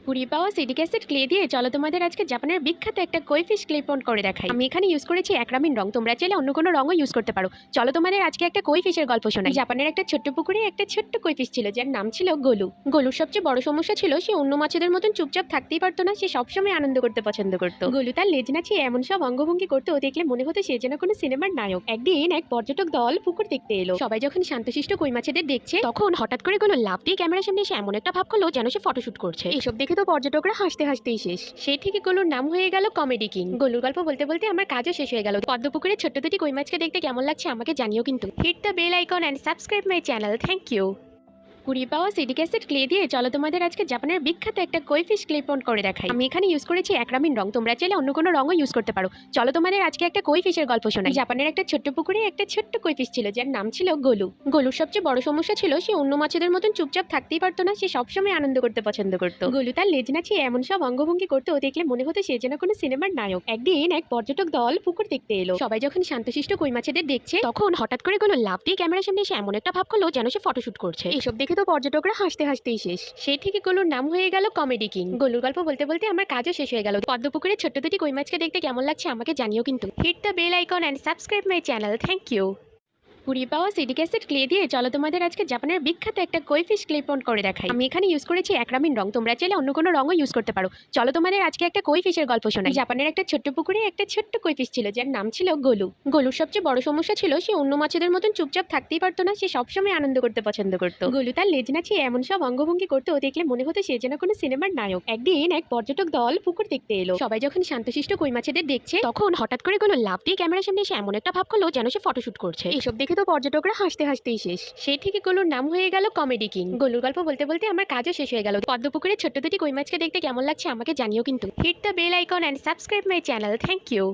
কুড়িয়ে পাওয়া সিডিক acid clay দিয়ে চলো তোমাদের আজকে জাপানের বিখ্যাত একটা কই ফিশ ক্লিপ অন করে দেখাই। আমি এখানে ইউজ করেছি অ্যাক্রামিন রং, তোমরা চাইলে অন্য কোনো রঙও ইউজ করতে পারো। চলো তোমাদের আজকে একটা কই ফিশের গল্প শোনাই। জাপানের একটা ছোট্ট পুকুরে একটা ছোট্ট কই ফিশ ছিল যার নাম ছিল গোলু। গোলুর সবচেয়ে বড় সমস্যা ছিল সে অন্য মাছেদের মতন চুপচাপ থাকতেই পারতো না, সে সবসময় আনন্দ করতে পছন্দ করতো। গোলু তার লেজ নাচিয়ে এমন সব অঙ্গভঙ্গি করতো দেখলে মনে হতো সে যেন কোনো সিনেমার নায়ক। একদিন এক পর্যটক দল পুকুর দেখতে এলো। সবাই যখন শান্তশিষ্ট কই মাছেদের দেখছে তখন হঠাৎ করে গোলু লাফ দিয়ে ক্যামেরার সামনে এসে এমন একটা ভাব করলো যেন সে ফটোশুট করছে। এসব দেখে তো পর্যটকরা হাসতে হাসতেই শেষ। সেই থেকে গোলুর নাম হয়ে গেল কমেডি কিং। গোলুর গল্প বলতে বলতে আমার কাজও শেষ হয়ে গেল। পদ্মপুকুরে ছোট্ট দুটি কই মাছকে দেখতে কেমন লাগছে আমাকে জানিও কিন্তু। Hit the bell icon and subscribe my channel. Thank you. কুড়িয়ে পাওয়া সিডিক অ্যাসিড ক্লে দিয়ে চলো তোমাদের আজকে জাপানের বিখ্যাত একটা কই ফিশ ক্লিপ অন করে দেখাই। আমি এখানে ইউজ করেছি অ্যাক্রামিন রং, তোমরা চাইলে অন্য কোনো রঙও ইউজ করতে পারো। চলো তোমাদের আজকে একটা কই ফিশের গল্প শোনাই। জাপানের একটা ছোট্ট পুকুরে একটা ছোট্ট কই ফিশ ছিল যার নাম ছিল গোলু। গোলুর সবচেয়ে বড় সমস্যা ছিল সে অন্য মাছেদের মতন চুপচাপ থাকতেই পারতো না, সে সবসময় আনন্দ করতে পছন্দ করতো। গোলু তার লেজ নাচিয়ে এমন সব অঙ্গভঙ্গি করতো দেখলে মনে হতো সে যেন কোনো সিনেমার নায়ক। একদিন এক পর্যটক দল পুকুর দেখতে এলো। সবাই যখন শান্তশিষ্ট কই মাছেদের দেখছে তখন হঠাৎ করে গোলু লাফ দিয়ে ক্যামেরার সামনে এসে এমন একটা ভাব করলো যেন সে ফটোশুট করছে। এসব দেখে তো পর্যটকরা হাসতে হাসতেই শেষ। সেই থেকে গোলুর নাম হয়ে গেল কমেডি কিং। গোলুর গল্প বলতে বলতে আমার কাজও শেষ হয়ে গেল। পদ্মপুকুরে ছোট্ট দুটি কই মাছকে দেখতে কেমন লাগছে আমাকে জানিও কিন্তু। Hit the bell icon and subscribe my channel. Thank you. কুড়িয়ে পাওয়া সিডিক অ্যাসিড ক্লে দিয়ে চলো তোমাদের আজকে জাপানের বিখ্যাত একটা কই ফিশ ক্লিপ অন করে দেখাই। আমি এখানে ইউজ করেছি অ্যাক্রামিন রং, তোমরা চাইলে অন্য কোনো রঙও ইউজ করতে পারো। চলো তোমাদের আজকে একটা কই ফিশের গল্প শোনাই। জাপানের একটা ছোট্ট পুকুরে একটা ছোট্ট কই ফিশ ছিল যার নাম ছিল গোলু। গোলুর সবচেয়ে বড় সমস্যা ছিল সে অন্য মাছেদের মতন চুপচাপ থাকতেই পারতো না, সে সবসময় আনন্দ করতে পছন্দ করতো। গোলু তার লেজ নাচিয়ে এমন সব অঙ্গভঙ্গি করতো দেখলে মনে হতো সে যেন কোনো সিনেমার নায়ক। একদিন এক পর্যটক দল পুকুর দেখতে এলো। সবাই যখন শান্তশিষ্ট কই মাছেদের দেখছে তখন হঠাৎ করে গোলু লাফ দিয়ে ক্যামেরার সামনে এসে এমন একটা ভাব করলো যেন সে ফটোশুট করছে। এসব দেখে তো পর্যটকরা হাসতে হাসতেই শেষ। সেই থেকে গোলুর নাম হয়ে গেল কমেডি কিং। গোলুর গল্প বলতে বলতে আমার কাজও শেষ হয়ে গেল। পদ্মপুকুরে ছোট্ট দুটি কই মাছকে দেখতে কেমন লাগছে আমাকে জানিও কিন্তু। Hit the bell icon and subscribe my channel. Thank you.